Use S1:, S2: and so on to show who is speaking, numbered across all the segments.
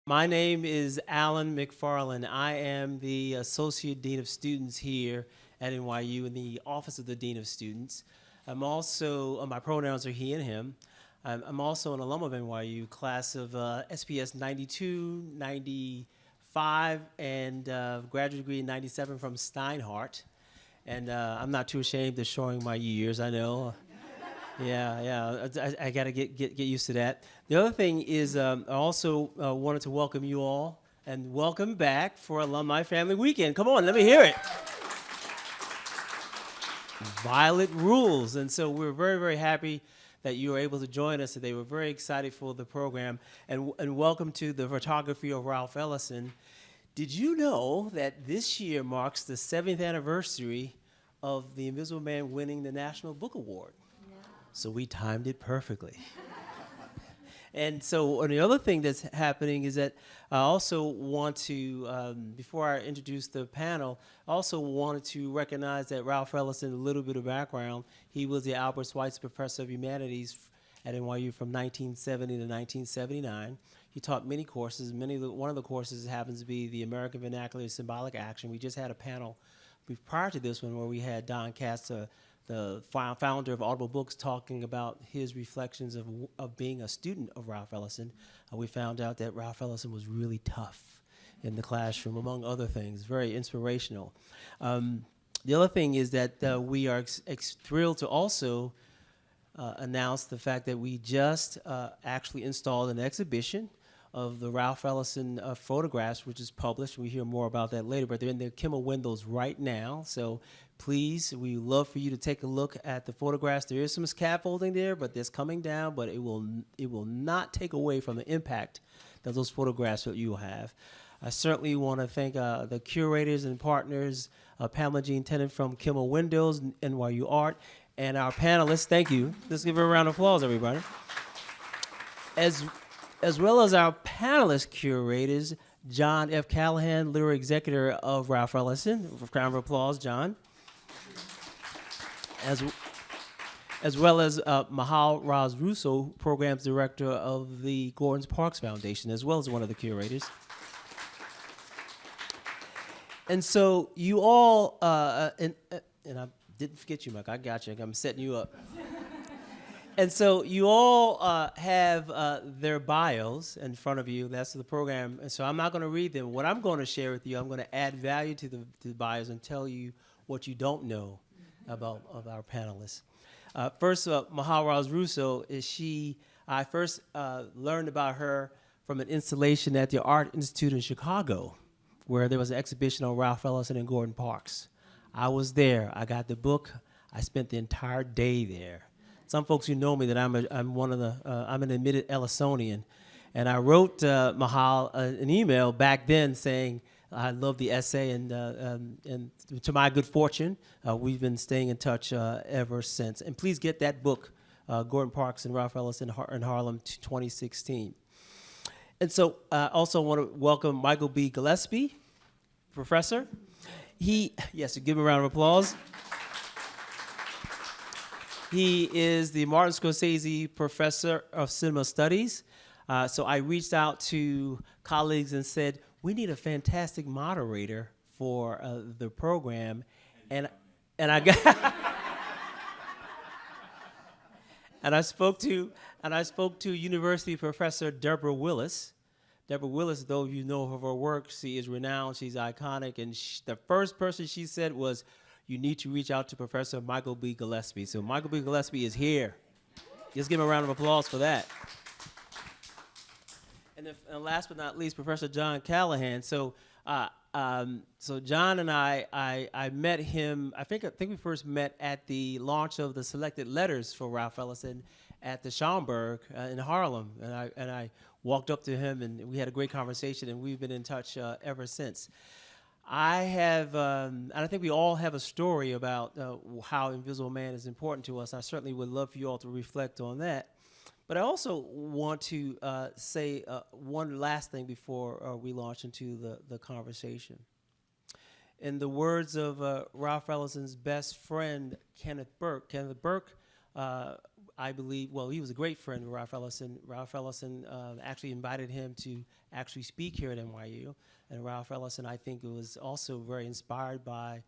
S1: My name is Alan McFarland. I am the Associate Dean of Students here at NYU in the Office of the Dean of Students. I'm also, my pronouns are he and him. I'm also an alum of NYU, class of SPS 92, 95, and graduate degree in 97 from Steinhardt. And I'm not too ashamed of showing my years, I know. I got to get used to that. The other thing is I also wanted to welcome you all and welcome back for Alumni Family Weekend. Come on, let me hear it. Violet rules. And so we're very, very happy that you were able to join us today. We're very excited for the program. And welcome to the photography of Ralph Ellison. Did you know that this year marks the 7th anniversary of The Invisible Man winning the National Book Award? So we timed it perfectly. And so the other thing that's happening is that I also want to, before I introduce the panel, I also wanted to recognize that Ralph Ellison, a little bit of background, he was the Albert Schweitzer Professor of Humanities at NYU from 1970 to 1979. He taught many courses. One of the courses happens to be the American Vernacular of Symbolic Action. We just had a panel prior to this one where we had Don Katz, the founder of Audible Books, talking about his reflections of being a student of Ralph Ellison. We found out that Ralph Ellison was really tough in the classroom, among other things, very inspirational. The other thing is that we are thrilled to also announce the fact that we just actually installed an exhibition of the Ralph Ellison photographs, which is published. We hear more about that later, but they're in the Kimmel windows right now. So please, we would love for you to take a look at the photographs. There is some scaffolding there, but that's coming down, but it will not take away from the impact that those photographs that you will have. I certainly want to thank the curators and partners, Pamela Jean Tennant from Kimmel Windows, NYU Art, and our panelists. Thank you. Let's give her a round of applause, everybody. As well as our panelist curators, John F. Callahan, literary executor of Ralph Ellison. Round of applause, John. As well as Michal Raz-Russo, programs director of the Gordon Parks Foundation, as well as one of the curators. And so you all, and I didn't forget you, Mike. I got you. I'm setting you up. And so you all have their bios in front of you. That's the program. And so I'm not going to read them. What I'm going to share with you, I'm going to add value to the bios and tell you what you don't know about of our panelists. First, Michal Raz-Russo I first learned about her from an installation at the Art Institute in Chicago, where there was an exhibition on Ralph Ellison and Gordon Parks. I was there. I got the book. I spent the entire day there. Some folks who know me that I'm an admitted Ellisonian, and I wrote Michal an email back then saying I love the essay, and to my good fortune, we've been staying in touch ever since. And please get that book, Gordon Parks and Ralph Ellison in Harlem, 2016. And so I also want to welcome Michael B. Gillespie, professor. Yes, give him a round of applause. He is the Martin Scorsese Professor of Cinema Studies. So I reached out to colleagues and said, we need a fantastic moderator for the program. And I got and I spoke to University Professor Deborah Willis. Deborah Willis, though you know of her work, she is renowned, she's iconic, and the first person she said was, you need to reach out to Professor Michael B. Gillespie. So Michael B. Gillespie is here. Just give him a round of applause for that. And last but not least, Professor John Callahan. So John and I met him, I think we first met at the launch of the selected letters for Ralph Ellison at the Schomburg in Harlem. And I walked up to him, and we had a great conversation, and we've been in touch ever since. I have, and I think we all have a story about how Invisible Man is important to us. I certainly would love for you all to reflect on that. But I also want to say one last thing before we launch into the conversation. In the words of Ralph Ellison's best friend, Kenneth Burke, I believe, well, he was a great friend of Ralph Ellison. Ralph Ellison actually invited him to actually speak here at NYU. And Ralph Ellison, I think, was also very inspired by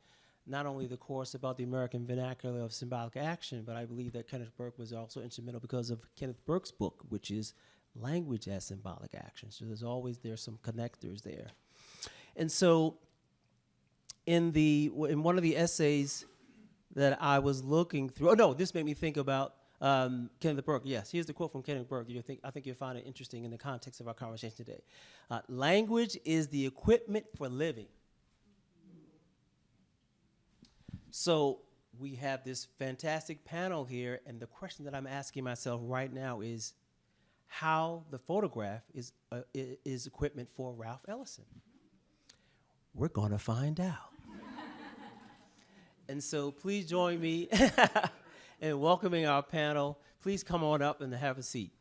S1: not only the course about the American vernacular of symbolic action, but I believe that Kenneth Burke was also instrumental because of Kenneth Burke's book, which is Language as Symbolic Action. So there's some connectors there. And so in one of the essays that I was looking through, oh no, this made me think about Kenneth Burke. Yes, here's the quote from Kenneth Burke. I think you'll find it interesting in the context of our conversation today. Language is the equipment for living. So we have this fantastic panel here, and the question that I'm asking myself right now is how the photograph is equipment for Ralph Ellison. We're going to find out. And so please join me in welcoming our panel. Please come on up and have a seat.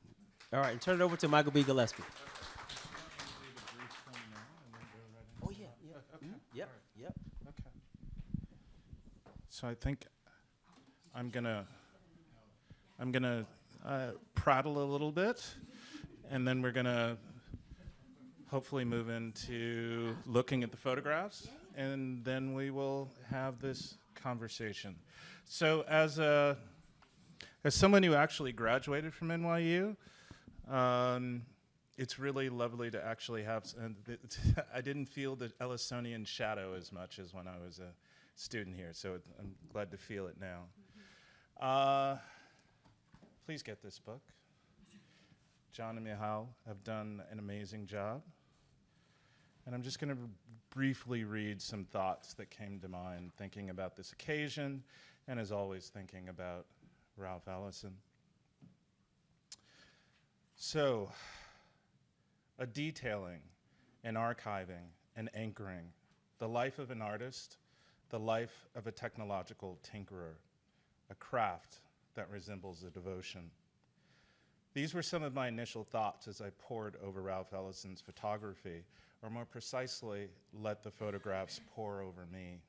S1: All right, and turn it over to Michael B. Gillespie. Oh, yeah. Okay. Yep.
S2: Okay. So I think I'm gonna prattle a little bit, and then we're gonna hopefully move into looking at the photographs, and then we will have this conversation. So as someone who actually graduated from NYU, it's really lovely to actually have, I didn't feel the Ellisonian shadow as much as when I was a student here, so I'm glad to feel it now. Please get this book. John and Michal have done an amazing job. And I'm just going to briefly read some thoughts that came to mind thinking about this occasion, and as always, thinking about Ralph Ellison. So, a detailing, an archiving, an anchoring, the life of an artist, the life of a technological tinkerer, a craft that resembles a devotion. These were some of my initial thoughts as I pored over Ralph Ellison's photography, or more precisely, let the photographs pour over me.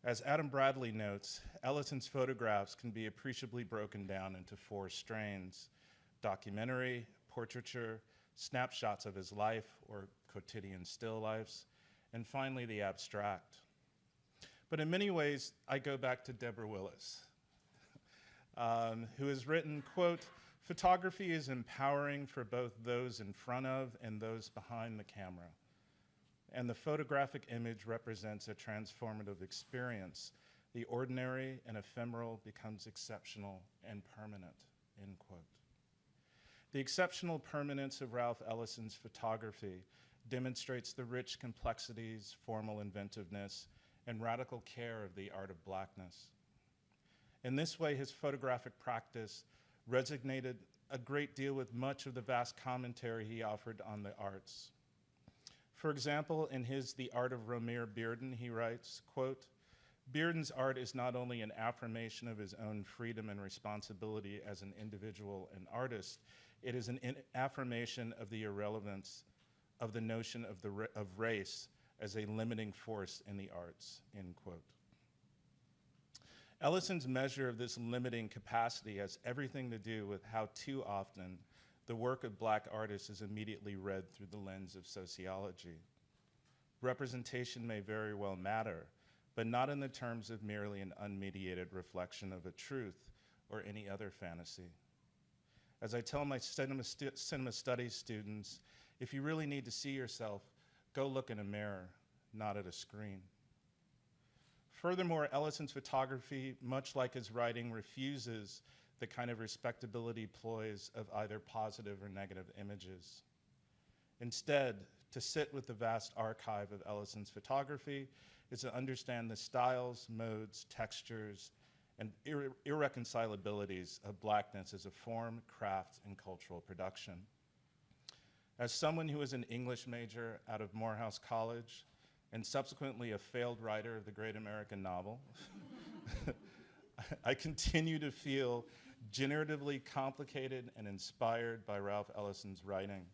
S2: As Adam Bradley notes, Ellison's photographs can be appreciably broken down into 4 strains: documentary, portraiture, snapshots of his life or quotidian still lifes, and finally the abstract. But in many ways, I go back to Deborah Willis, who has written, quote, "Photography is empowering for both those in front of and those behind the camera. And the photographic image represents a transformative experience. The ordinary and ephemeral becomes exceptional and permanent," end quote. The exceptional permanence of Ralph Ellison's photography demonstrates the rich complexities, formal inventiveness, and radical care of the art of blackness. In this way, his photographic practice resonated a great deal with much of the vast commentary he offered on the arts. For example, in his The Art of Romare Bearden, he writes, quote, "Bearden's art is not only an affirmation of his own freedom and responsibility as an individual and artist, it is an affirmation of the irrelevance of the notion of race as a limiting force in the arts," end quote. Ellison's measure of this limiting capacity has everything to do with how too often the work of black artists is immediately read through the lens of sociology. Representation may very well matter, but not in the terms of merely an unmediated reflection of a truth or any other fantasy. As I tell my cinema studies students, if you really need to see yourself, go look in a mirror, not at a screen. Furthermore, Ellison's photography, much like his writing, refuses the kind of respectability ploys of either positive or negative images. Instead, to sit with the vast archive of Ellison's photography is to understand the styles, modes, textures, and irreconcilabilities of blackness as a form, craft, and cultural production. As someone who was an English major out of Morehouse College, and subsequently a failed writer of the great American novel, I continue to feel generatively complicated and inspired by Ralph Ellison's writing.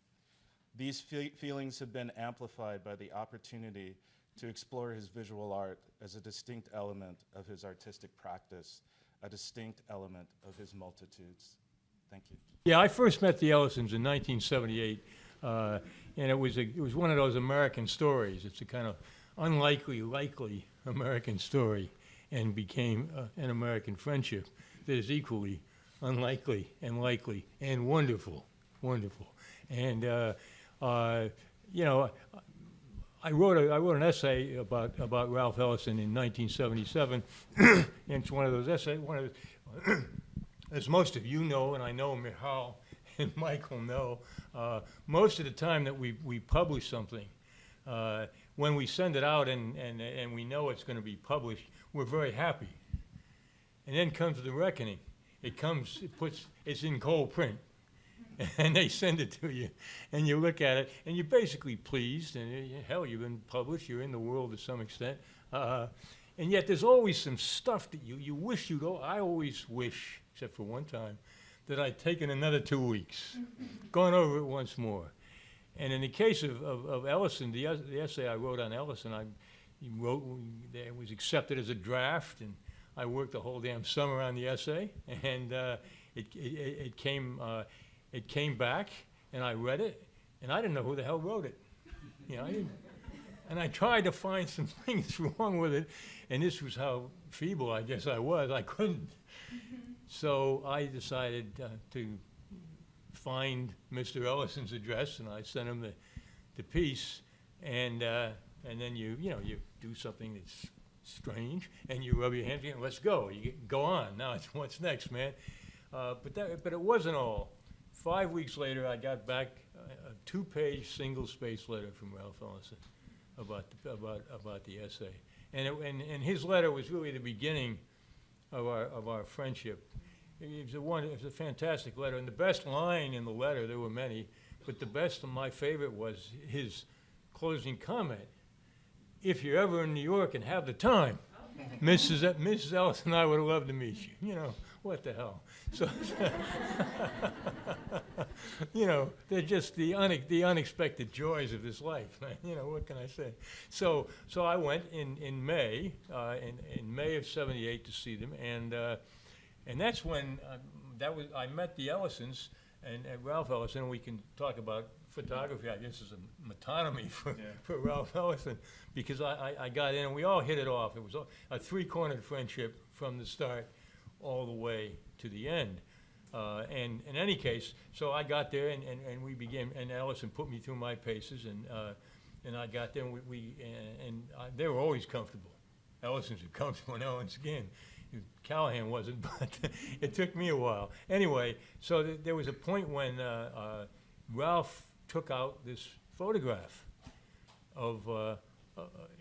S2: These feelings have been amplified by the opportunity to explore his visual art as a distinct element of his artistic practice a distinct element of his multitudes. Thank you.
S3: Yeah, I first met the Ellisons in 1978, and it was one of those American stories. It's a kind of unlikely, likely American story, and became an American friendship that is equally unlikely and likely and wonderful, wonderful. And you know, I wrote an essay about Ralph Ellison in 1977, and it's one of those essays. As most of you know, and I know Michal and Michael know, most of the time that we publish something, when we send it out and we know it's going to be published, we're very happy. And then comes the reckoning. It's in cold print, and they send it to you, and you look at it, and you're basically pleased, and hell, you've been published, you're in the world to some extent, and yet there's always some stuff that you wish you'd go. I always wish, except for one time, that I'd taken another 2 weeks, gone over it once more. And in the case of Ellison, the essay I wrote on Ellison, it was accepted as a draft, and I worked the whole damn summer on the essay, and it came back, and I read it, and I didn't know who the hell wrote it. You know, I didn't. And I tried to find some things wrong with it, and this was how feeble I guess I was. I couldn't. So I decided to find Mr. Ellison's address, and I sent him the piece, and then you do something that's strange, and you rub your hands together, let's go. Go on. Now it's what's next, man. But it wasn't all. 5 weeks later, I got back a 2-page single-space letter from Ralph Ellison about the essay, and his letter was really the beginning of our friendship. It was a fantastic letter, and the best line in the letter, there were many, but the best and my favorite was his closing comment. If you're ever in New York and have the time, Mrs. Ellison and I would have loved to meet you. You know, what the hell? So, you know, they're just the unexpected joys of this life. You know, what can I say? So I went in May of '78 to see them, and that's when I met the Ellisons and Ralph Ellison, and we can talk about photography, I guess, is a metonymy for Ralph Ellison, because I got in and we all hit it off. It was a three-cornered friendship from the start all the way to the end. And in any case, so I got there and we began, and Ellison put me through my paces, and I got there, and they were always comfortable. Ellison's are comfortable now, once again. Callahan wasn't, but it took me a while. Anyway, so there was a point when Ralph took out this photograph of,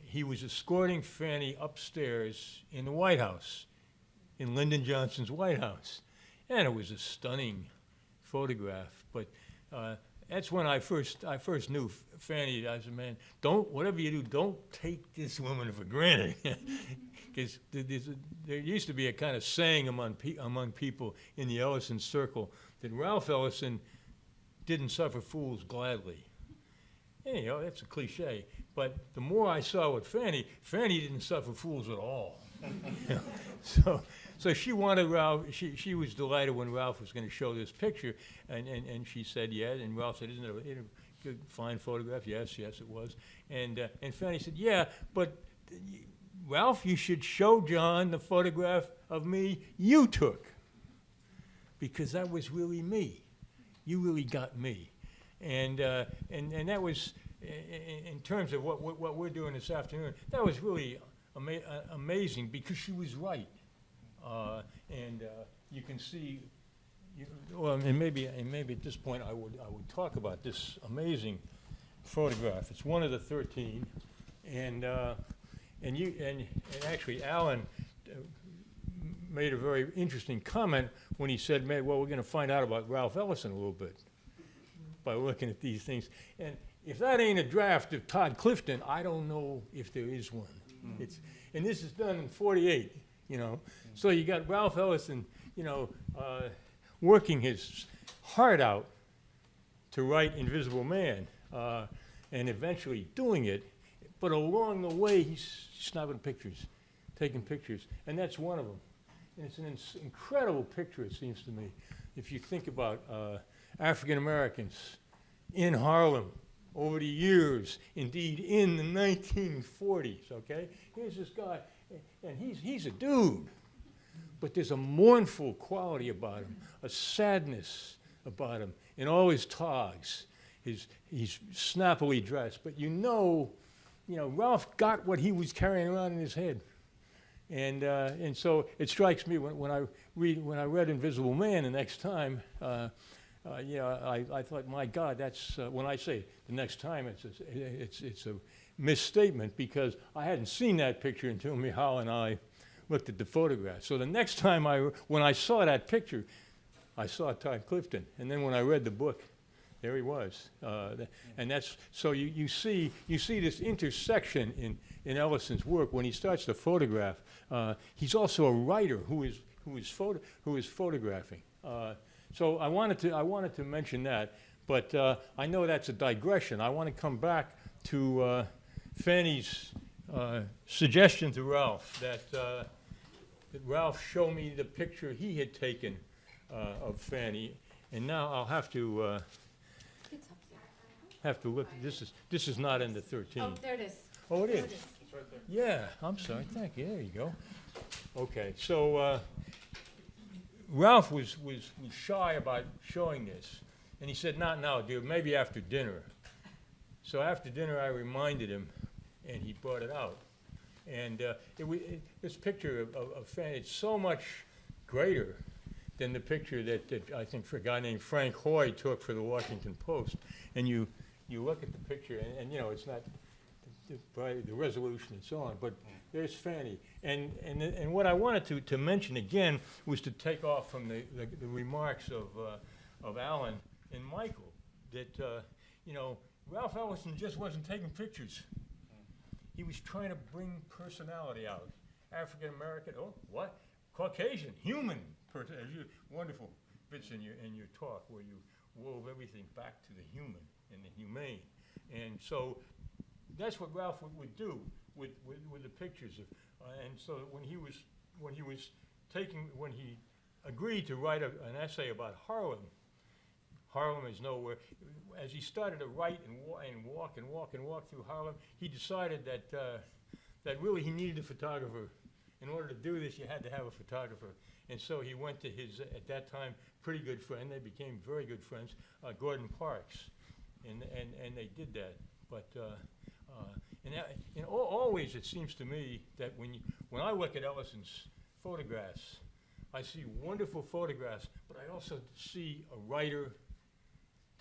S3: he was escorting Fanny upstairs in the White House, in Lyndon Johnson's White House. And it was a stunning photograph, but that's when I first knew Fanny. I said, man, whatever you do, don't take this woman for granted. Because there used to be a kind of saying among people in the Ellison circle that Ralph Ellison didn't suffer fools gladly. And, you know, that's a cliche. But the more I saw with Fanny didn't suffer fools at all. You know? So she wanted Ralph. She was delighted when Ralph was going to show this picture, and she said yes. And Ralph said, "Isn't it a good, fine photograph?" Yes, it was. And Fanny said, "Yeah, but Ralph, you should show John the photograph of me you took, because that was really me. You really got me." And that was, in terms of what we're doing this afternoon, that was really amazing, because she was right. You can see, and maybe at this point I would talk about this amazing photograph. It's one of the 13, and actually Alan made a very interesting comment when he said, "Man, well, we're going to find out about Ralph Ellison a little bit by looking at these things." And if that ain't a draft of Todd Clifton, I don't know if there is one. And this is done in '48. You know, so you got Ralph Ellison, you know, working his heart out to write Invisible Man, and eventually doing it, but along the way he's snapping pictures, taking pictures, and that's one of them. And it's an incredible picture, it seems to me, if you think about African Americans in Harlem over the years, indeed in the 1940s, okay? Here's this guy, and he's a dude, but there's a mournful quality about him, a sadness about him in all his togs. He's snappily dressed, but you know, Ralph got what he was carrying around in his head. And so it strikes me when I read Invisible Man the next time, I thought, my God, that's when I say the next time, it's a misstatement, because I hadn't seen that picture until Michal and I looked at the photograph. So the next time when I saw that picture, I saw Todd Clifton, and then when I read the book, there he was. And that's so you see this intersection in Ellison's work when he starts to photograph. He's also a writer who is photographing. So I wanted to mention that, but I know that's a digression. I want to come back to Fanny's suggestion to Ralph that Ralph show me the picture he had taken of Fanny, and now I'll have to look. This is not in the 13.
S4: Oh, there it is.
S3: Oh, it is.
S4: It's
S2: right there.
S3: Yeah, I'm sorry. Thank you. There you go. Okay, so Ralph was shy about showing this, and he said, "Not now, dear. Maybe after dinner." So after dinner, I reminded him, and he brought it out. And this picture of Fanny, it's so much greater than the picture that I think for a guy named Frank Hoy took for the Washington Post. And you look at the picture, and it's not the resolution and so on, but there's Fanny. And what I wanted to mention again was to take off from the remarks of Alan and Michael that Ralph Ellison just wasn't taking pictures. He was trying to bring personality out. African American, Caucasian, human person. Wonderful bits in your talk where you wove everything back to the human and the humane. And so that's what Ralph would do with the pictures. And so when he agreed to write an essay about Harlem is nowhere. As he started to write and walk through Harlem, he decided that really he needed a photographer. In order to do this, you had to have a photographer. And so he went to his, at that time, pretty good friend. They became very good friends, Gordon Parks. And they did that. But always it seems to me that when I look at Ellison's photographs, I see wonderful photographs, but I also see a writer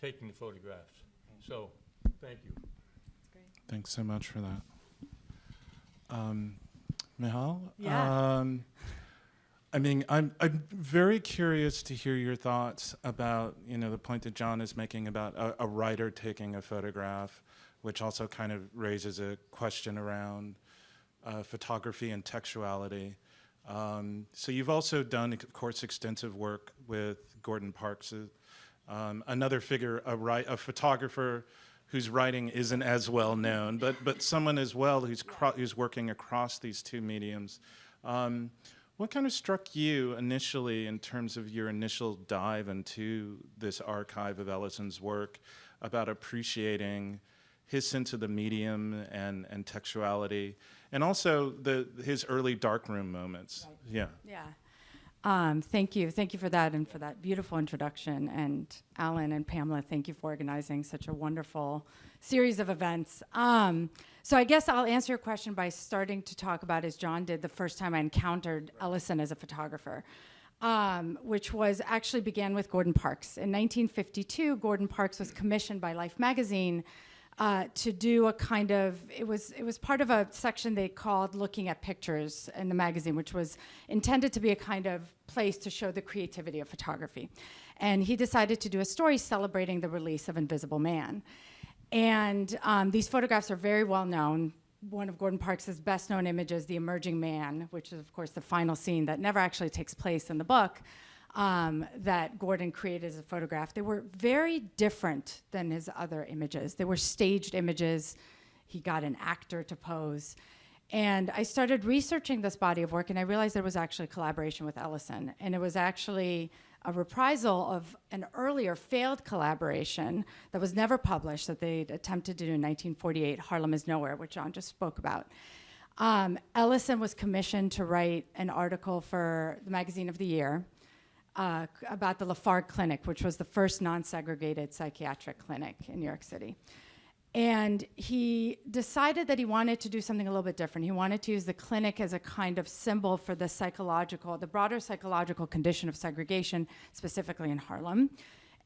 S3: taking the photographs. So, thank you.
S4: That's great.
S2: Thanks so much for that. Michal?
S4: Yeah.
S2: I'm very curious to hear your thoughts about, the point that John is making about a writer taking a photograph, which also kind of raises a question around photography and textuality. So you've also done, of course, extensive work with Gordon Parks, another figure, a photographer whose writing isn't as well known, but someone as well who's working across these two mediums. What kind of struck you initially in terms of your initial dive into this archive of Ellison's work about appreciating his sense of the medium and textuality, and also his early darkroom moments?
S4: Right.
S2: Yeah.
S4: Yeah. Thank you for that and for that beautiful introduction. And Alan and Pamela, thank you for organizing such a wonderful series of events. So I guess I'll answer your question by starting to talk about, as John did, the first time I encountered Ellison as a photographer, which actually began with Gordon Parks. In 1952, Gordon Parks was commissioned by Life magazine to do a kind of, it was part of a section they called Looking at Pictures in the magazine, which was intended to be a kind of place to show the creativity of photography. And he decided to do a story celebrating the release of Invisible Man. And these photographs are very well known. One of Gordon Parks' best known images, The Emerging Man, which is of course the final scene that never actually takes place in the book, that Gordon created as a photograph. They were very different than his other images. They were staged images. He got an actor to pose. And I started researching this body of work, and I realized there was actually collaboration with Ellison. And it was actually a reprisal of an earlier failed collaboration that was never published that they'd attempted to do in 1948, Harlem is Nowhere, which John just spoke about. Ellison was commissioned to write an article for the Magazine of the Year about the Lafargue Clinic, which was the first non-segregated psychiatric clinic in New York City. And he decided that he wanted to do something a little bit different. He wanted to use the clinic as a kind of symbol for the broader psychological condition of segregation, specifically in Harlem.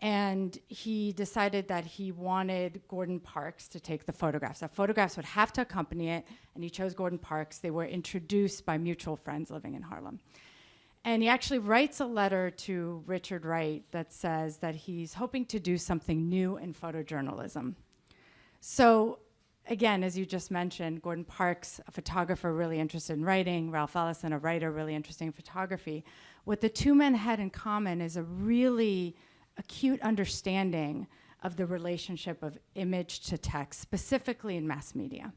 S4: And he decided that he wanted Gordon Parks to take the photographs. The photographs would have to accompany it, and he chose Gordon Parks. They were introduced by mutual friends living in Harlem. And he actually writes a letter to Richard Wright that says that he's hoping to do something new in photojournalism. So again, as you just mentioned, Gordon Parks, a photographer really interested in writing, Ralph Ellison, a writer really interested in photography. What the two men had in common is a really acute understanding of the relationship of image to text, specifically in mass media.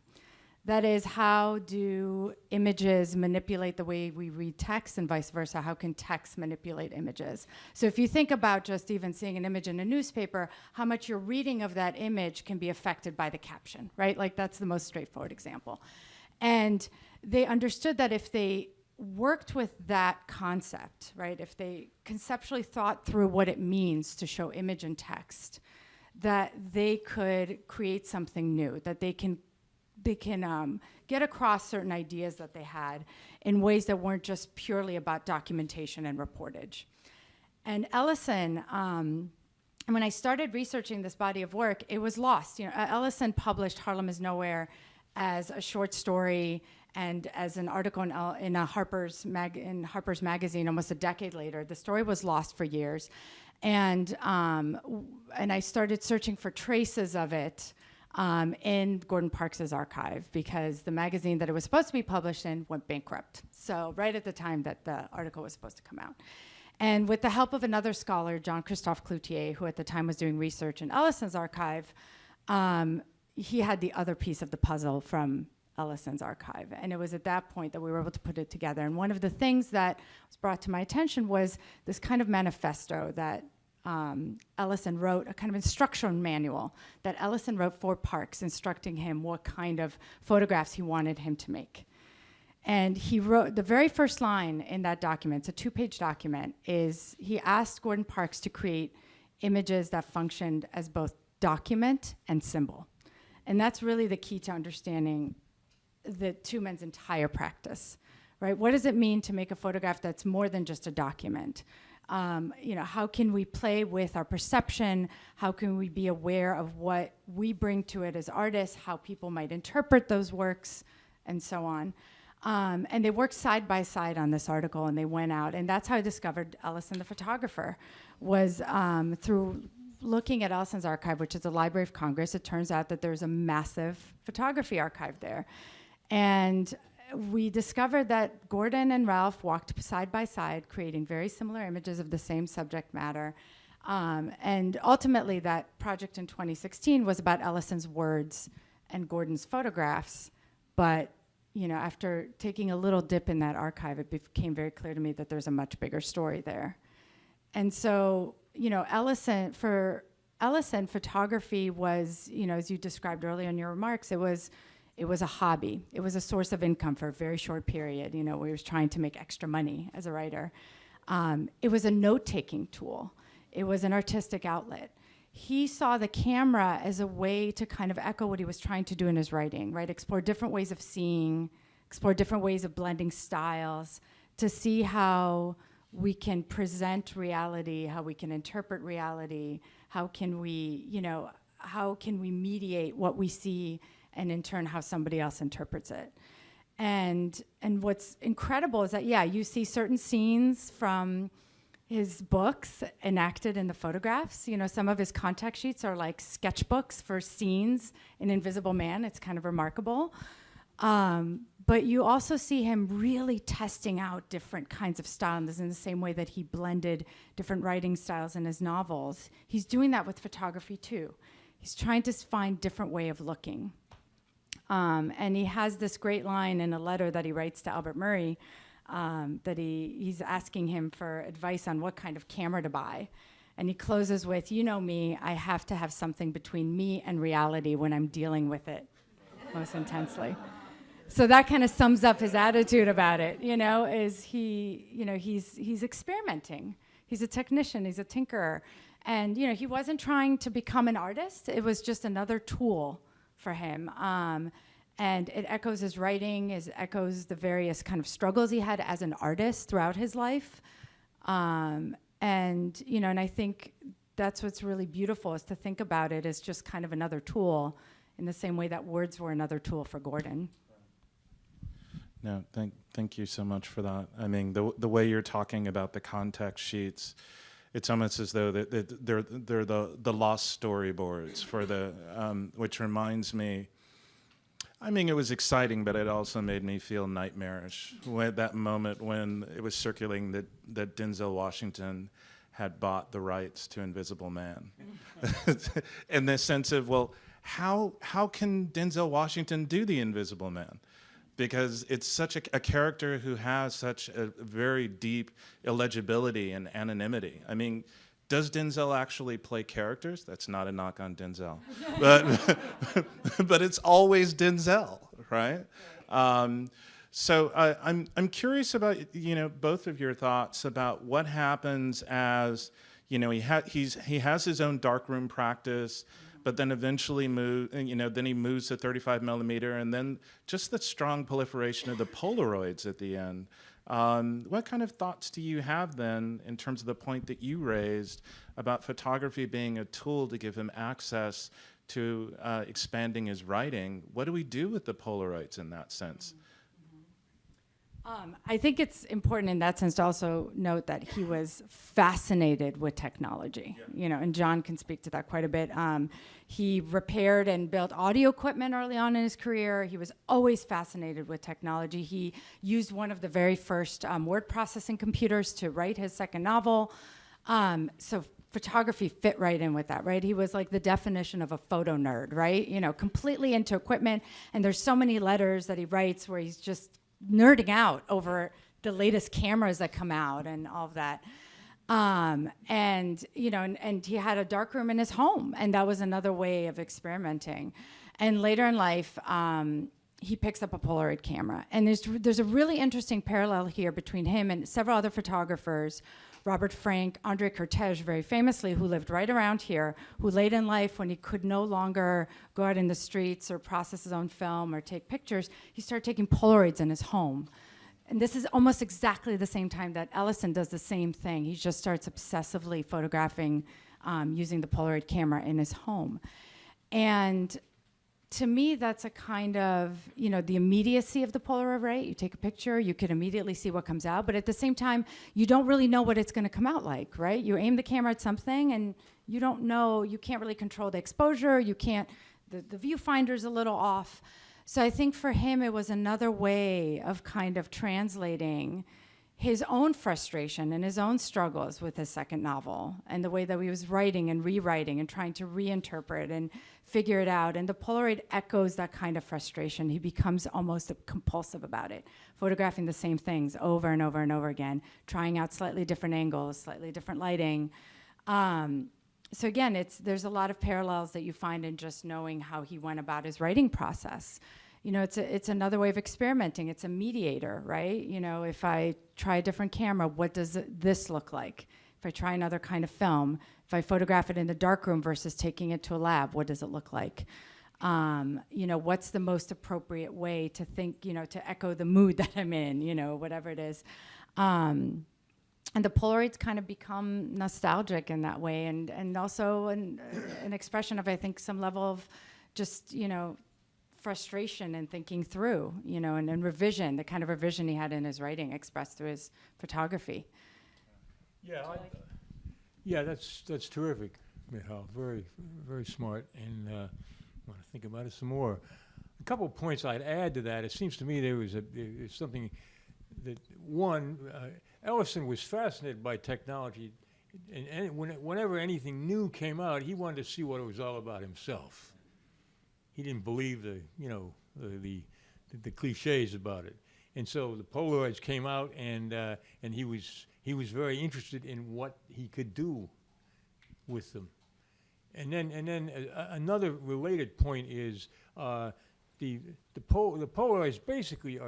S4: That is, how do images manipulate the way we read text and vice versa? How can text manipulate images? So if you think about just even seeing an image in a newspaper, how much your reading of that image can be affected by the caption, right? Like that's the most straightforward example. And they understood that if they worked with that concept, right? If they conceptually thought through what it means to show image and text, that they could create something new, that they can get across certain ideas that they had in ways that weren't just purely about documentation and reportage. And Ellison, when I started researching this body of work, it was lost. You know, Ellison published Harlem is Nowhere as a short story and as an article in Harper's Magazine almost a decade later. The story was lost for years. And I started searching for traces of it in Gordon Parks's archive, because the magazine that it was supposed to be published in went bankrupt. So right at the time that the article was supposed to come out. And with the help of another scholar, Jean-Christophe Cloutier, who at the time was doing research in Ellison's archive, he had the other piece of the puzzle from Ellison's archive. And it was at that point that we were able to put it together. And one of the things that was brought to my attention was this kind of manifesto that Ellison wrote, a kind of instruction manual that Ellison wrote for Parks, instructing him what kind of photographs he wanted him to make. And he wrote, the very first line in that document, it's a 2-page document, is he asked Gordon Parks to create images that functioned as both document and symbol. And that's really the key to understanding the two men's entire practice, right? What does it mean to make a photograph that's more than just a document? You know, how can we play with our perception? How can we be aware of what we bring to it as artists, how people might interpret those works, and so on. And they worked side by side on this article, and they went out. And that's how I discovered Ellison the photographer, was through looking at Ellison's archive, which is the Library of Congress. It turns out that there's a massive photography archive there. And we discovered that Gordon and Ralph walked side by side, creating very similar images of the same subject matter. And ultimately, that project in 2016 was about Ellison's words and Gordon's photographs. But you know, after taking a little dip in that archive, it became very clear to me that there's a much bigger story there. And so, you know, for Ellison, photography was, you know, as you described earlier in your remarks, it was a hobby. It was a source of income for a very short period, you know, where he was trying to make extra money as a writer. It was a note-taking tool. It was an artistic outlet. He saw the camera as a way to kind of echo what he was trying to do in his writing, right? Explore different ways of seeing, explore different ways of blending styles, to see how we can present reality, how we can interpret reality, how can we, you know, how can we mediate what we see, and in turn how somebody else interprets it. And what's incredible is that, yeah, you see certain scenes from his books enacted in the photographs. You know, some of his contact sheets are like sketchbooks for scenes in Invisible Man. It's kind of remarkable. But you also see him really testing out different kinds of styles in the same way that he blended different writing styles in his novels. He's doing that with photography too. He's trying to find different way of looking. And he has this great line in a letter that he writes to Albert Murray, that he's asking him for advice on what kind of camera to buy. And he closes with, "You know me, I have to have something between me and reality when I'm dealing with it most intensely." So that kind of sums up his attitude about it, is he's experimenting. He's a technician, he's a tinkerer. And, he wasn't trying to become an artist. It was just another tool for him. And it echoes his writing, it echoes the various kind of struggles he had as an artist throughout his life. And I think that's what's really beautiful, is to think about it as just kind of another tool, in the same way that words were another tool for Gordon.
S2: No, thank you so much for that. I mean, the way you're talking about the context sheets, it's almost as though they're the lost storyboards for the, which reminds me. I mean, it was exciting, but it also made me feel nightmarish. That moment when it was circulating that Denzel Washington had bought the rights to Invisible Man, in the sense of, well, how can Denzel Washington do the Invisible Man? Because it's such a character who has such a very deep illegibility and anonymity. I mean, does Denzel actually play characters? That's not a knock on Denzel, but it's always Denzel, right? So I'm curious about both of your thoughts about what happens as he has his own darkroom practice. But then eventually then he moves to 35 millimeter, and then just the strong proliferation of the Polaroids at the end. What kind of thoughts do you have then, in terms of the point that you raised about photography being a tool to give him access to expanding his writing? What do we do with the Polaroids in that sense?
S4: I think it's important in that sense to also note that he was fascinated with technology, and John can speak to that quite a bit. He repaired and built audio equipment early on in his career. He was always fascinated with technology. He used one of the very first word processing computers to write his second novel. So photography fit right in with that, right? He was like the definition of a photo nerd, right? Completely into equipment. And there's so many letters that he writes where he's just nerding out over the latest cameras that come out and all of that. And he had a darkroom in his home, and that was another way of experimenting. And later in life, he picks up a Polaroid camera. And there's a really interesting parallel here between him and several other photographers, Robert Frank, Andre Cortege, very famously, who lived right around here, who late in life, when he could no longer go out in the streets or process his own film or take pictures, he started taking Polaroids in his home. And this is almost exactly the same time that Ellison does the same thing. He just starts obsessively photographing using the Polaroid camera in his home. And to me, that's a kind of, the immediacy of the Polaroid, right? You take a picture, you can immediately see what comes out, but at the same time, you don't really know what it's gonna come out like, right? You aim the camera at something and you don't know, you can't really control the exposure, the viewfinder's a little off. So I think for him, it was another way of kind of translating his own frustration and his own struggles with his second novel and the way that he was writing and rewriting and trying to reinterpret and figure it out. And the Polaroid echoes that kind of frustration. He becomes almost compulsive about it, photographing the same things over and over and over again, trying out slightly different angles, slightly different lighting. So again, there's a lot of parallels that you find in just knowing how he went about his writing process. It's another way of experimenting. It's a mediator, right? If I try a different camera, what does this look like? If I try another kind of film, if I photograph it in the darkroom versus taking it to a lab, what does it look like? What's the most appropriate way to think, to echo the mood that I'm in, whatever it is. And the Polaroids kind of become nostalgic in that way, and also an expression of, I think, some level of just, frustration and thinking through, and revision, the kind of revision he had in his writing expressed through his photography.
S3: Yeah, that's terrific, Michal. Very, very smart, and I want to think about it some more. A couple of points I'd add to that. It seems to me there's something that Ellison was fascinated by technology, and whenever anything new came out, he wanted to see what it was all about himself. he didn't believe the cliches about it. And so the Polaroids came out, and he was very interested in what he could do with them. And then another related point is the Polaroids basically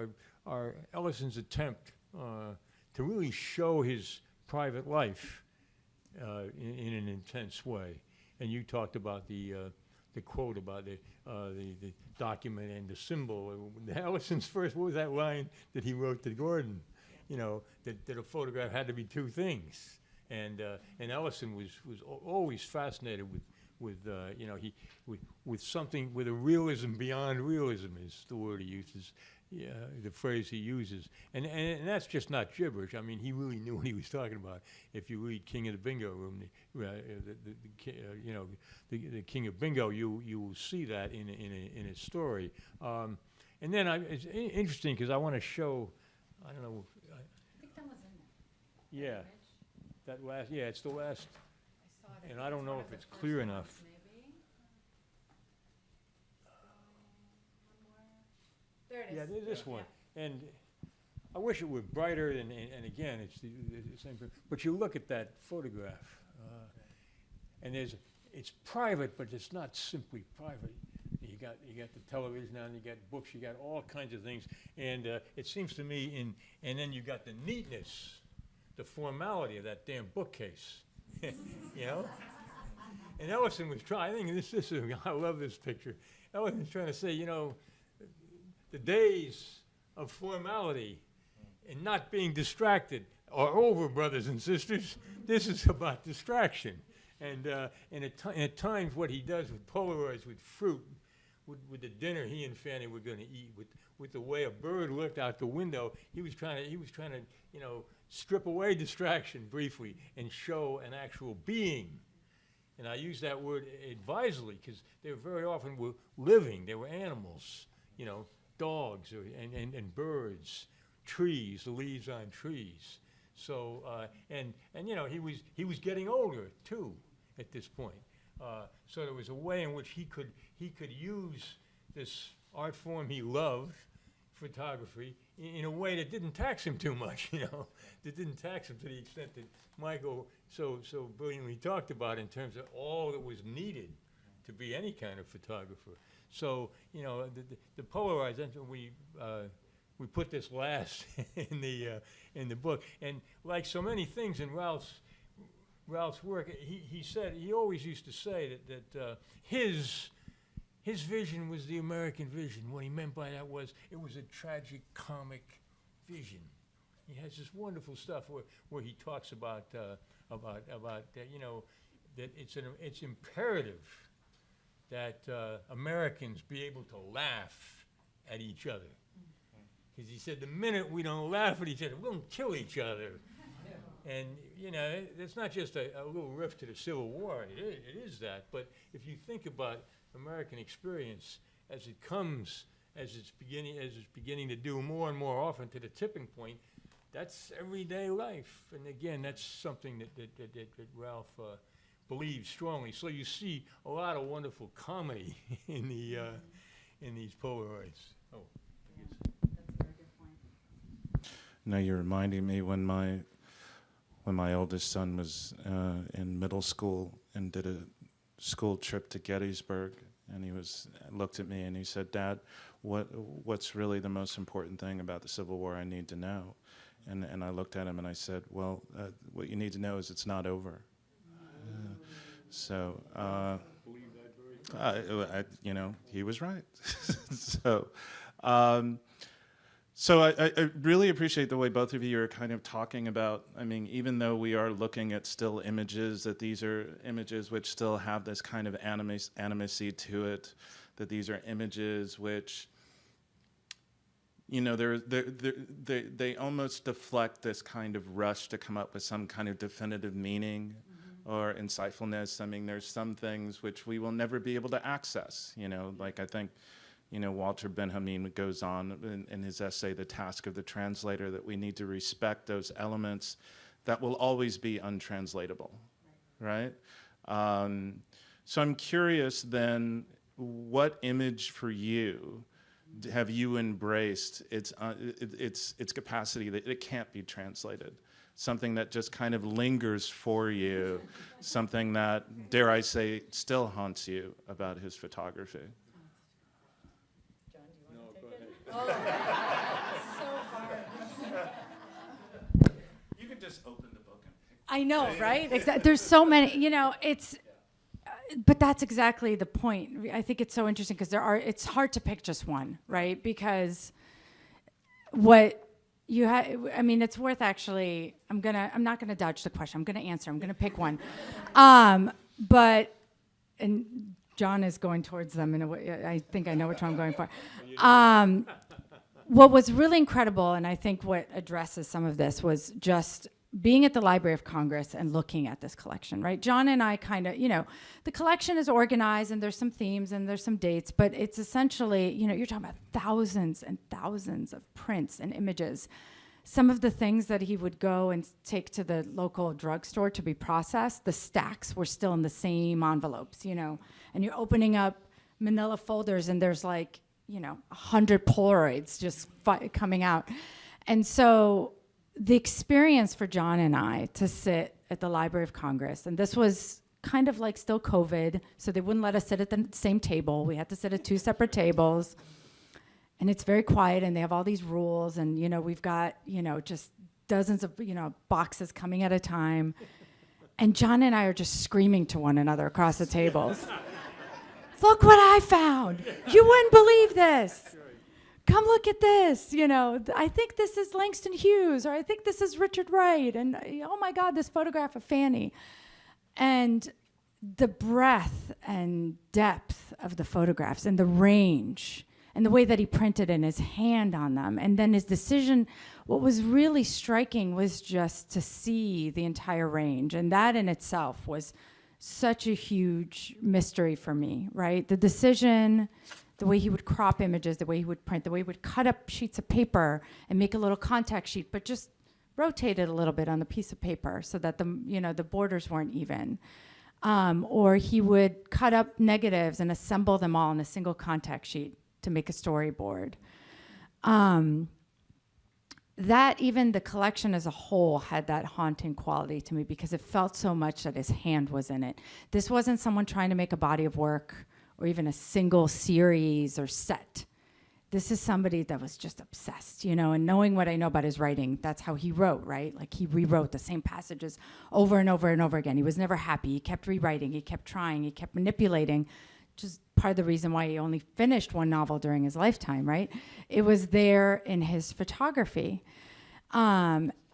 S3: are Ellison's attempt to really show his private life in an intense way. And you talked about the quote about the document and the symbol. Ellison's first, what was that line that he wrote to Gordon? You know, that a photograph had to be two things. And Ellison was always fascinated with something, with a realism beyond realism is the word he uses, the phrase he uses. And that's just not gibberish. I mean, he really knew what he was talking about. If you read King of the Bingo Room, the King of Bingo, you will see that in his story. And then it's interesting because I want to show, I don't know.
S4: I think that was in there.
S3: Yeah, that last. Yeah, it's the last.
S4: I saw it.
S3: And I don't know if it's clear enough.
S4: There it is.
S3: Yeah, there's this one. And I wish it were brighter, and again, it's the same thing. But you look at that photograph, and it's private, but it's not simply private. You got the television on, you got books, you got all kinds of things. And it seems to me, and then you got the neatness, the formality of that damn bookcase, you know? And Ellison was trying, I think this is, I love this picture. Ellison's trying to say, you know, the days of formality and not being distracted are over, brothers and sisters. This is about distraction. And at times what he does with Polaroids, with fruit, with the dinner he and Fanny were going to eat, with the way a bird looked out the window, he was trying to, you know, strip away distraction briefly and show an actual being. And I use that word advisedly because they very often were living. They were animals, you know, dogs and birds, trees, the leaves on trees. So and you know, he was getting older too at this point. So there was a way in which he could use this art form he loved, photography, in a way that didn't tax him too much, you know, that didn't tax him to the extent that Michael so brilliantly talked about in terms of all that was needed to be any kind of photographer. So, you know, the Polaroids, we put this last in the book, and like so many things in Ralph's work, he always used to say that his vision was the American vision. What he meant by that was it was a tragic comic vision. He has this wonderful stuff where he talks about you know, that it's imperative that Americans be able to laugh at each other. Because he said the minute we don't laugh at each other, we'll kill each other. And, you know, it's not just a little riff to the Civil War. It is that. But if you think about American experience as it's beginning to do more and more often to the tipping point, that's everyday life. And again, that's something that Ralph believes strongly. So you see a lot of wonderful comedy in these Polaroids. Oh,
S4: Yeah, that's a very good point.
S2: Now you're reminding me when my oldest son was in middle school and did a school trip to Gettysburg, and he looked at me and he said, "Dad, what's really the most important thing about the Civil War I need to know?" And I looked at him and I said, "Well, what you need to know is it's not over." You know, he was right. So I really appreciate the way both of you are kind of talking about, I mean, even though we are looking at still images, that these are images which still have this kind of animacy to it, that these are images which, you know, they almost deflect this kind of rush to come up with some kind of definitive meaning or insightfulness. I mean, there's some things which we will never be able to access, you know, like I think, you know, Walter Benjamin goes on in his essay, The Task of the Translator, that we need to respect those elements that will always be untranslatable, right? So I'm curious then, what image for you have you embraced its capacity that it can't be translated? Something that just kind of lingers for you, something that, dare I say, still haunts you about his photography.
S4: John, do you want to take it? Oh, it's so hard.
S2: You can just open the book and pick.
S4: I know, right? There's so many, but that's exactly the point. I think it's so interesting because it's hard to pick just one, right? Because it's worth actually, I'm not gonna dodge the question. I'm gonna answer. I'm gonna pick one. And John is going towards them in a way. I think I know which one I'm going for. What was really incredible, and I think what addresses some of this, was just being at the Library of Congress and looking at this collection, right? John and I kind of, the collection is organized and there's some themes and there's some dates, but it's essentially, you're talking about thousands and thousands of prints and images. Some of the things that he would go and take to the local drugstore to be processed, the stacks were still in the same envelopes, and you're opening up manila folders and there's 100 Polaroids just coming out. And so the experience for John and I to sit at the Library of Congress, and this was kind of like still COVID, so they wouldn't let us sit at the same table. We had to sit at two separate tables, and it's very quiet, and they have all these rules, and we've got just dozens of boxes coming at a time, and John and I are just screaming to one another across the tables. Look what I found! You wouldn't believe this! Come look at this, I think this is Langston Hughes, or I think this is Richard Wright, and oh my God, this photograph of Fanny. And the breadth and depth of the photographs and the range and the way that he printed and his hand on them. And then his decision, what was really striking was just to see the entire range. And that in itself was such a huge mystery for me, right? The decision, the way he would crop images, the way he would print, the way he would cut up sheets of paper and make a little contact sheet, but just rotate it a little bit on the piece of paper so that the borders weren't even. Or he would cut up negatives and assemble them all in a single contact sheet to make a storyboard. That even the collection as a whole had that haunting quality to me because it felt so much that his hand was in it. This wasn't someone trying to make a body of work or even a single series or set. This is somebody that was just obsessed, and knowing what I know about his writing, that's how he wrote, right? Like he rewrote the same passages over and over and over again. He was never happy. He kept rewriting. He kept trying. He kept manipulating, which is part of the reason why he only finished one novel during his lifetime, right? It was there in his photography.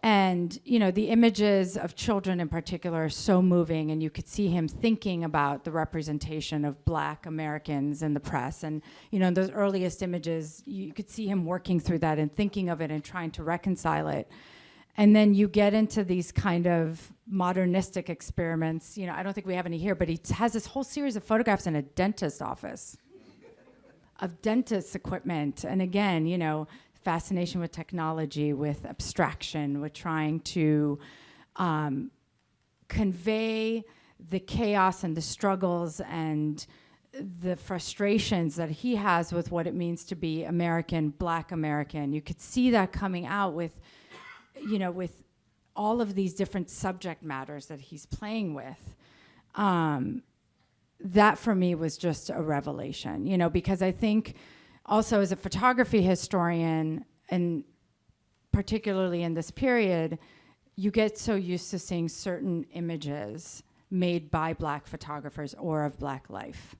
S4: And the images of children in particular are so moving, and you could see him thinking about the representation of Black Americans in the press. And, in those earliest images, you could see him working through that and thinking of it and trying to reconcile it. And then you get into these kind of modernistic experiments. I don't think we have any here, but he has this whole series of photographs in a dentist's office of dentist equipment. And again, fascination with technology, with abstraction, with trying to convey the chaos and the struggles and the frustrations that he has with what it means to be American, Black American. You could see that coming out with all of these different subject matters that he's playing with. That for me was just a revelation, because I think also as a photography historian, and particularly in this period, you get so used to seeing certain images made by Black photographers or of Black life.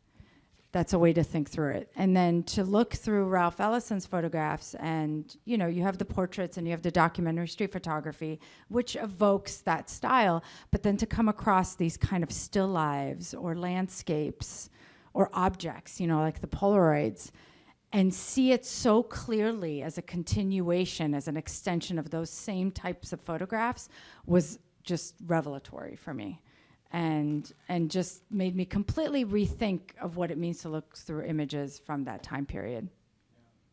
S4: That's a way to think through it. And then to look through Ralph Ellison's photographs, and you have the portraits and you have the documentary street photography, which evokes that style, but then to come across these kind of still lives or landscapes or objects, like the Polaroids, and see it so clearly as a continuation, as an extension of those same types of photographs was just revelatory for me. And just made me completely rethink of what it means to look through images from that time period.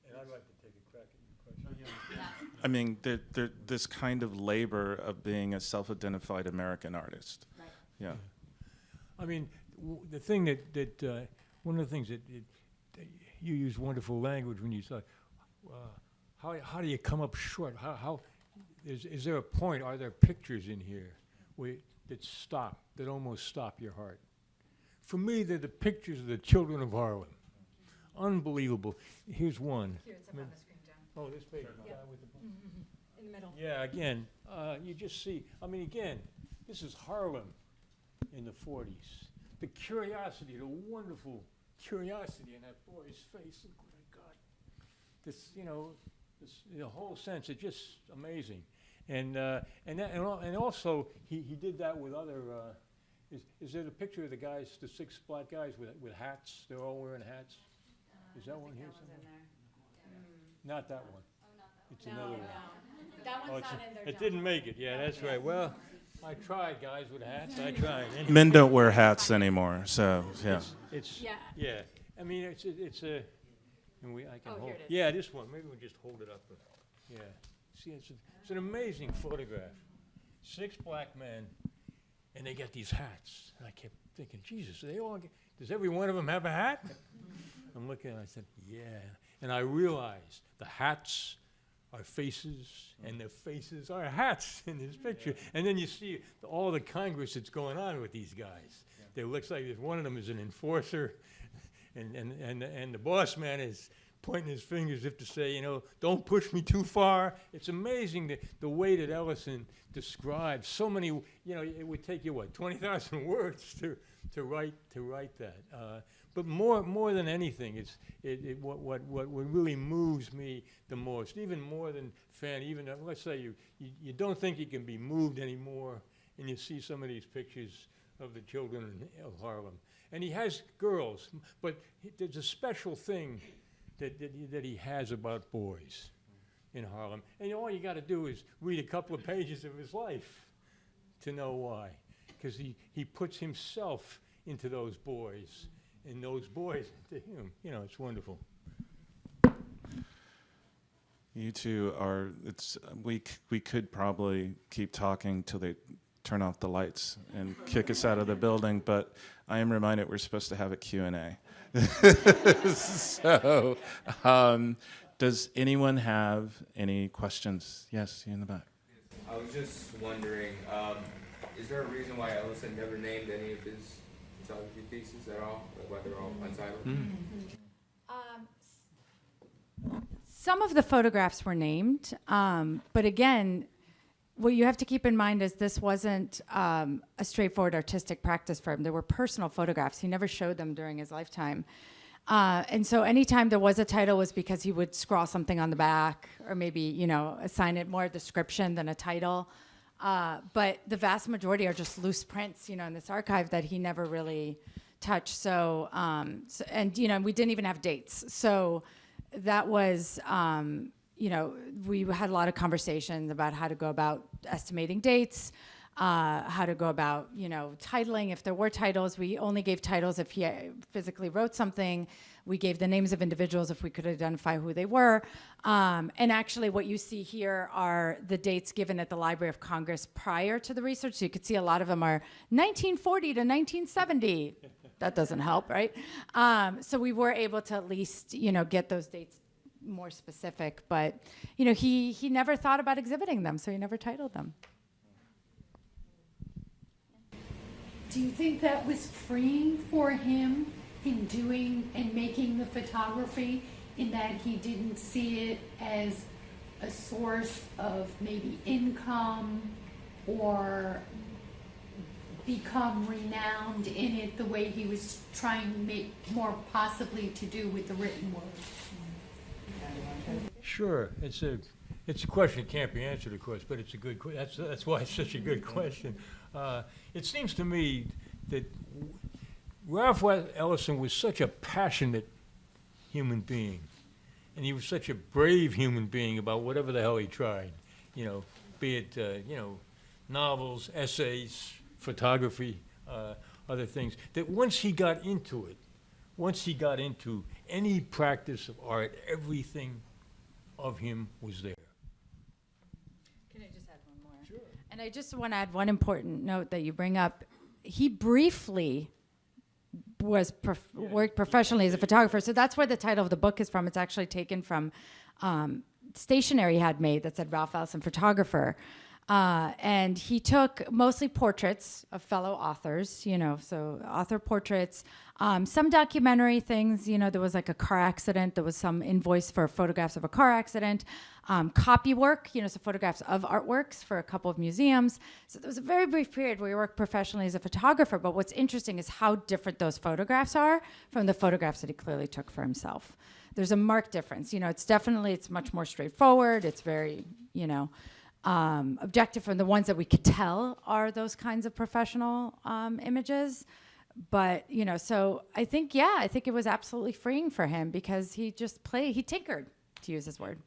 S3: And I'd like to take a crack at your question.
S2: I mean, this kind of labor of being a self-identified American artist.
S4: Right.
S2: Yeah.
S3: I mean, the thing that one of the things that you use wonderful language when you say, how do you come up short? How is there a point? Are there pictures in here that almost stop your heart? For me, they're the pictures of the children of Harlem. Unbelievable. Here's one.
S4: Here, it's up on the screen, John.
S3: Oh, this page.
S4: Yep. In the middle.
S3: Yeah, again, you just see, I mean, again, this is Harlem in the 40s. The curiosity, the wonderful curiosity in that boy's face. Look what I got. This, the whole sense, it's just amazing. And also, he did that with other, is there the picture of the guys, the 6 black guys with hats? They're all wearing hats? Is that one here somewhere? Not that one. It's another one.
S4: That one's not in there.
S3: It didn't make it. Yeah, that's right. Well, I tried, guys with hats. I tried. Anyway.
S2: Men don't wear hats anymore, so yeah.
S3: It's
S4: Yeah.
S3: yeah. I mean, it's a. And I can hold.
S4: Here it is.
S3: Yeah, this one. Maybe we'll just hold it up. Yeah. See, it's an amazing photograph. 6 black men, and they got these hats. And I kept thinking, Jesus, does every one of them have a hat? I'm looking, and I said, yeah. And I realized the hats are faces, and the faces are hats in this picture. And then you see all the Congress that's going on with these guys. Yeah. It looks like one of them is an enforcer, and the boss man is pointing his fingers as if to say, don't push me too far. It's amazing the way that Ellison describes so many. It would take you 20,000 words to write that. But more than anything, what really moves me the most, even more than Fanny. Even let's say you don't think you can be moved anymore, and you see some of these pictures of the children of Harlem, and he has girls, but there's a special thing that he has about boys in Harlem, and all you got to do is read a couple of pages of his life to know why, because he puts himself into those boys. And those boys to him, it's wonderful.
S2: You two are. We could probably keep talking till they turn off the lights and kick us out of the building. But I am reminded we're supposed to have a Q&A. So, does anyone have any questions? Yes, you in the back.
S5: I was just wondering, is there a reason why Ellison never named any of his photography pieces at all, why they're all untitled?
S4: Some of the photographs were named, but again, what you have to keep in mind is this wasn't a straightforward artistic practice for him. There were personal photographs. He never showed them during his lifetime. And so anytime there was a title was because he would scrawl something on the back or maybe, assign it more a description than a title. But the vast majority are just loose prints, in this archive that he never really touched. So we didn't even have dates. So that was, we had a lot of conversations about how to go about estimating dates, how to go about, titling. If there were titles, we only gave titles if he physically wrote something. We gave the names of individuals if we could identify who they were. And actually what you see here are the dates given at the Library of Congress prior to the research. So you could see a lot of them are 1940 to 1970. That doesn't help, right? So we were able to at least, get those dates more specific. But, he never thought about exhibiting them, so he never titled them.
S6: Do you think that was freeing for him in doing and making the photography, in that he didn't see it as a source of maybe income or become renowned in it the way he was trying to make more possibly to do with the written word?
S3: Sure, it's a question that can't be answered, of course, but it's a good question. That's why it's such a good question. It seems to me that Ralph Ellison was such a passionate human being, and he was such a brave human being about whatever the hell he tried, be it, novels, essays, photography, other things, that once he got into any practice of art, everything of him was there.
S4: Can I just add one more?
S3: Sure.
S4: And I just want to add one important note that you bring up. He briefly worked professionally as a photographer. So that's where the title of the book is from. It's actually taken from stationery he had made that said Ralph Ellison Photographer. And he took mostly portraits of fellow authors, so author portraits, some documentary things, there was like a car accident, there was some invoice for photographs of a car accident, copy work, so photographs of artworks for a couple of museums. So there was a very brief period where he worked professionally as a photographer, but what's interesting is how different those photographs are from the photographs that he clearly took for himself. There's a marked difference, it's much more straightforward, it's very, objective from the ones that we could tell are those kinds of professional images. But, so I think it was absolutely freeing for him because he tinkered, to use his word.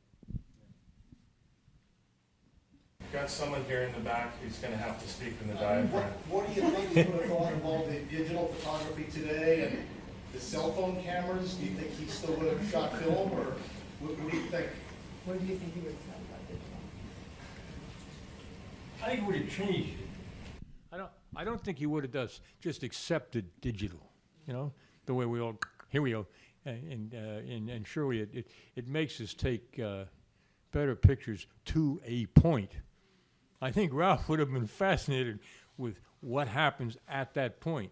S2: Got someone here in the back who's going to have to speak from the diaphragm.
S7: What do you think he would have thought involved in digital photography today and the cell phone cameras? Do you think he still would have shot film, or what do you think?
S4: What do you think he would have said about digital?
S3: I think it would have changed it. I don't think he would have just accepted digital, the way we all, here we go. And surely it makes us take better pictures to a point. I think Ralph would have been fascinated with what happens at that point.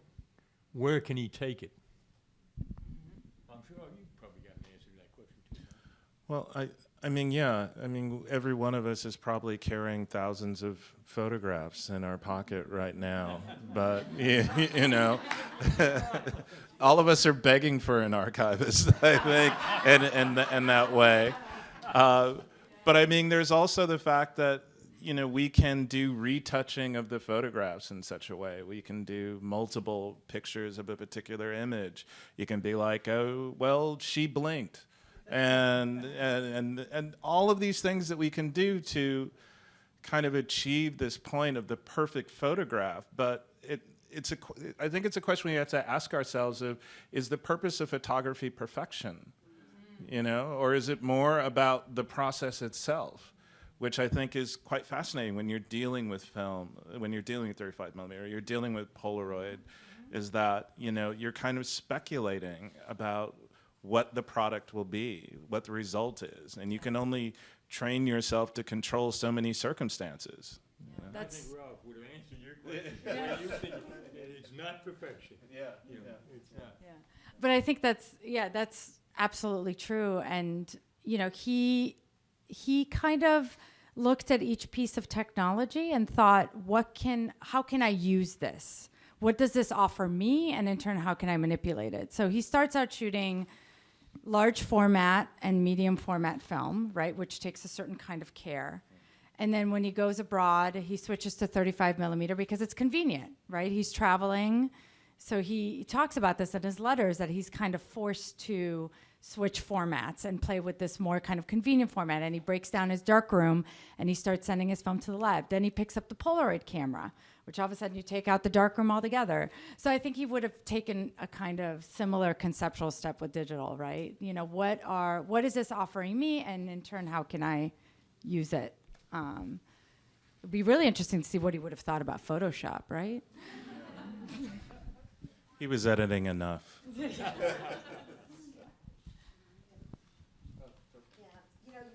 S3: Where can he take it? I'm sure you probably got an answer to that question too.
S2: Well, every one of us is probably carrying thousands of photographs in our pocket right now. But, all of us are begging for an archivist, I think, in that way. But there's also the fact that, we can do retouching of the photographs in such a way. We can do multiple pictures of a particular image. You can be like, oh, well, she blinked. And all of these things that we can do to kind of achieve this point of the perfect photograph. But I think it's a question we have to ask ourselves of, is the purpose of photography perfection? Or is it more about the process itself, which I think is quite fascinating when you're dealing with film, when you're dealing with 35 millimeter, you're dealing with Polaroid, is that, you're kind of speculating about what the product will be, what the result is. And you can only train yourself to control so many circumstances.
S3: I think Ralph would have answered your question. The way you think it's not perfection. It's not.
S4: Yeah. But I think that's absolutely true. And, he kind of looked at each piece of technology and thought, how can I use this? What does this offer me? And in turn, how can I manipulate it? So he starts out shooting large format and medium format film, right, which takes a certain kind of care. And then when he goes abroad, he switches to 35 millimeter because it's convenient, right? He's traveling. So he talks about this in his letters, that he's kind of forced to switch formats and play with this more kind of convenient format. And he breaks down his darkroom and he starts sending his film to the lab. Then he picks up the Polaroid camera, which all of a sudden you take out the darkroom altogether. So I think he would have taken a kind of similar conceptual step with digital, right? What is this offering me? And in turn, how can I use it? It'd be really interesting to see what he would have thought about Photoshop, right?
S2: He was editing enough.
S8: You're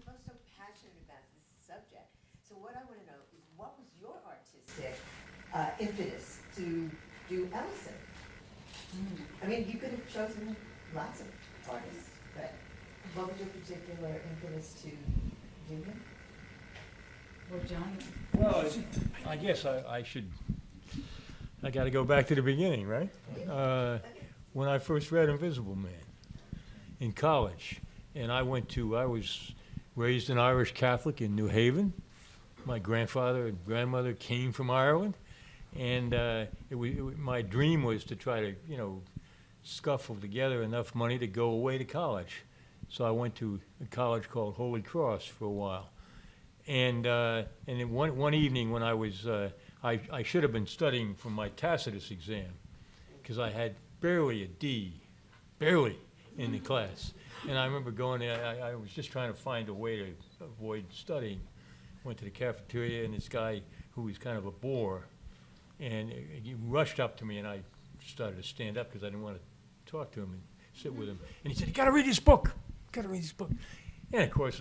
S8: both so passionate about this subject. So what I want to know is, what was your artistic impetus to do Ellison? You could have chosen lots of artists, but what was your particular impetus to do him?
S4: What genre?
S3: Well, I guess I got to go back to the beginning, right? When I first read Invisible Man in college, and I was raised an Irish Catholic in New Haven. My grandfather and grandmother came from Ireland, and my dream was to try to, scuffle together enough money to go away to college. So I went to a college called Holy Cross for a while. And then one evening when I was, I should have been studying for my Tacitus exam, because I had barely a D, in the class. And I remember going there, I was just trying to find a way to avoid studying. Went to the cafeteria, and this guy who was kind of a bore, and he rushed up to me, and I started to stand up because I didn't want to talk to him and sit with him. And he said, "You got to read this book. You got to read this book." And of course,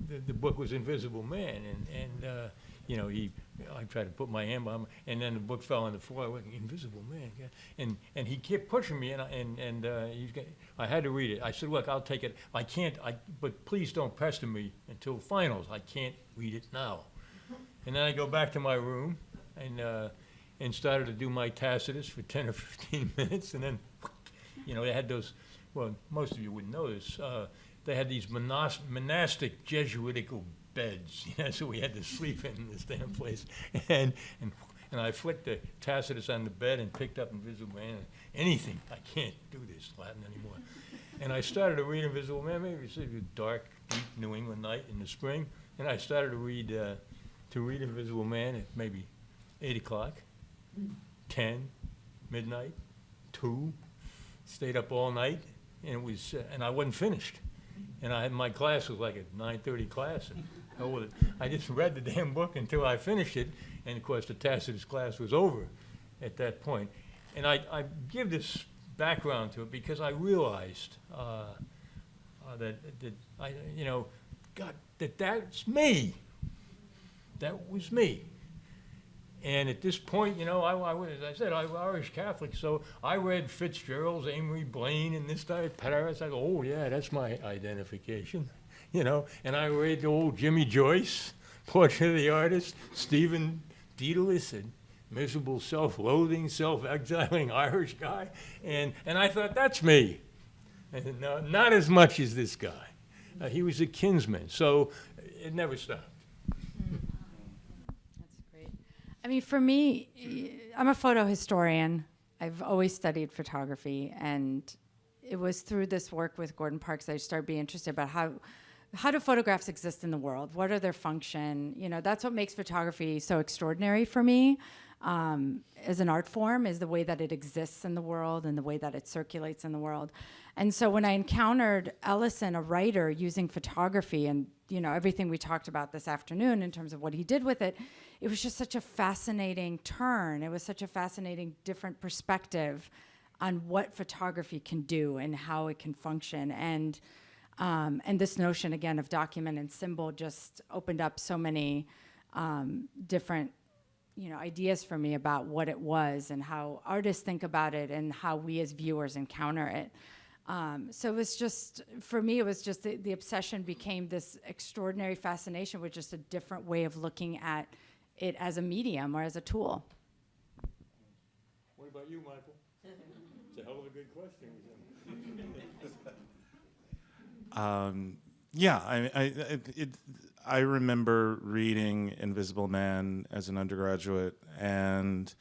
S3: the book was Invisible Man, and you know, I tried to put my hand behind him, and then the book fell on the floor. I went, "Invisible Man," and he kept pushing me, and I had to read it. I said, "Look, I'll take it. I can't. But please don't pester me until finals. I can't read it now." And then I go back to my room, and started to do my Tacitus for 10 or 15 minutes, and then, you know, they had those. Well, most of you wouldn't know this. They had these monastic Jesuitical beds, you know, so we had to sleep in this damn place. And I flicked the Tacitus on the bed and picked up Invisible Man. Anything, I can't do this Latin anymore. And I started to read Invisible Man. Maybe it's a dark, deep New England night in the spring, and I started to read Invisible Man at maybe 8 o'clock, 10, midnight, 2. Stayed up all night, and it was, and I wasn't finished. And I had my class was like a 9:30 class, and I just read the damn book until I finished it, and of course the Tacitus class was over at that point. And I give this background to it because I realized that I, you know, God, that's me. That was me. And at this point, you know, as I said, I'm Irish Catholic, so I read Fitzgerald's Amory Blaine and this type of Paris. I go, oh yeah, that's my identification, you know. And I read the old Jimmy Joyce, Portrait of the Artist, Stephen Dedalus, and miserable, self-loathing, self-exiling Irish guy. And I thought, that's me. And no, not as much as this guy. He was a kinsman, so it never stopped.
S4: I mean, for me, I'm a photo historian. I've always studied photography, and it was through this work with Gordon Parks that I started being interested about how do photographs exist in the world? What are their function? You know, that's what makes photography so extraordinary for me as an art form, is the way that it exists in the world and the way that it circulates in the world. And so when I encountered Ellison, a writer, using photography and, you know, everything we talked about this afternoon in terms of what he did with it, it was just such a fascinating turn. It was such a fascinating different perspective on what photography can do and how it can function. And this notion, again, of document and symbol just opened up so many different, you know, ideas for me about what it was and how artists think about it and how we as viewers encounter it. So it was just, for me, it was just the obsession became this extraordinary fascination with just a different way of looking at it as a medium or as a tool.
S3: What about you, Michael? It's a hell of a good question.
S2: Yeah, I remember reading Invisible Man as an undergraduate, and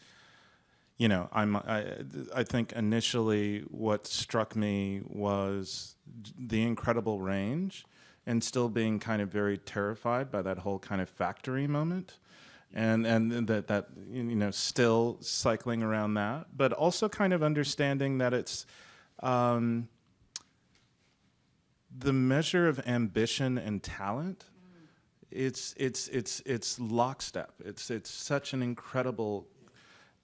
S2: you know, I think initially what struck me was the incredible range, and still being kind of very terrified by that whole kind of factory moment, and that you know, still cycling around that, but also kind of understanding that it's the measure of ambition and talent. It's lockstep. It's such an incredible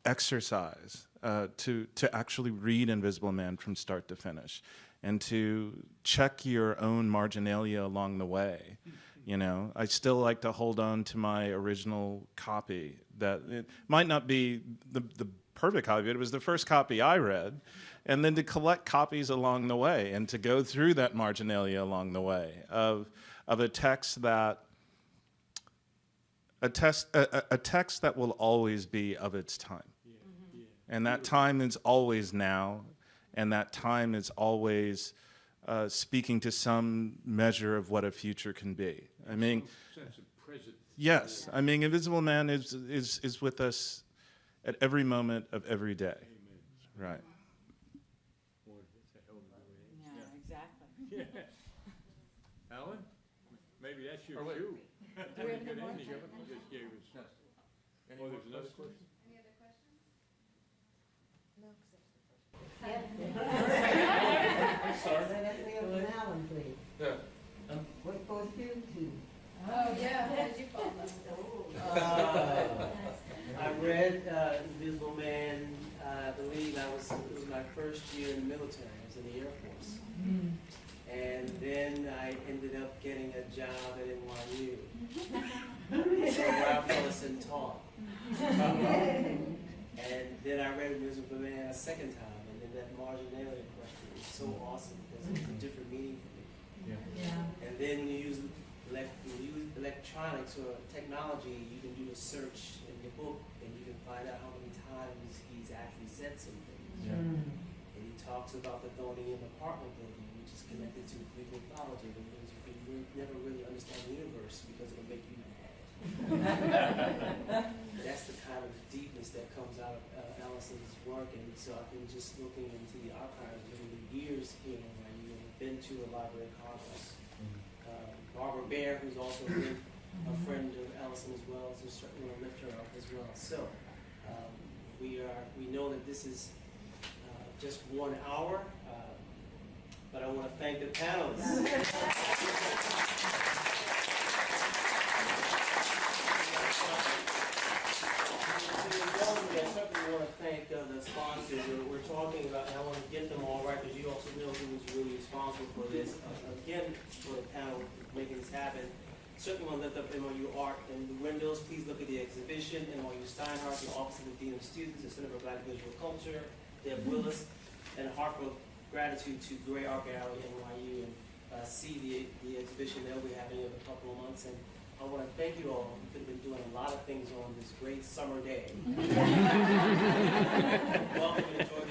S2: exercise to actually read Invisible Man from start to finish, and to check your own marginalia along the way. You know, I still like to hold on to my original copy. That it might not be the perfect copy, but it was the first copy I read, and then to collect copies along the way and to go through that marginalia along the way of a text that a text that will always be of its time. And that time is always now, and that time is always speaking to some measure of what a future can be. I mean,
S3: sense of presence.
S2: Yes, I mean, Invisible Man is with us at every moment of every day.
S3: Amen.
S2: Right.
S3: Boy, that's a hell of a good answer.
S4: Yeah, exactly.
S3: Yeah. Alan, maybe that's your cue.
S4: Do we have any more?
S3: You just gave us. Oh, there's another question?
S9: Any other questions?
S8: No, I'm sorry. Let me open Alan, please.
S5: Yeah.
S8: What goes you to?
S9: Oh, yeah, how did you fall
S10: I read Invisible Man, I believe it was my first year in the military.
S1: up getting a job at NYU. So Ralph Ellison taught. And then I read Music for Man a second time, and then that marginalia question is so awesome because it's a different meaning for me. And then when you use electronics or technology, you can do a search in the book and you can find out how many times he's actually said something. And he talks about the Thornian apartment building, which is connected to Greek mythology, because you can never really understand the universe because it'll make you mad. That's the kind of deepness that comes out of Ellison's work, and so I've been just looking into the archives over the years here, and I've been to the Library of Congress. Barbara Baer, who's also been a friend of Ellison as well, so certainly want to lift her up as well. So we know that this is just 1 hour, but I want to thank the panelists. I certainly want to thank the sponsors. We're talking about, and I want to get them all right, because you also know who was really responsible for this. Again, for the panel making this happen. Certainly want to lift up NYU Art and the windows. Please look at the exhibition. NYU Steinhardt, the Office of the Dean of Students, the Center for Black Visual Culture, Deb Willis, and heartfelt gratitude to Gray Art Gallery NYU, and see the exhibition they'll be having in a couple of months. And I want to thank you all. You could have been doing a lot of things on this great summer day. Welcome and enjoy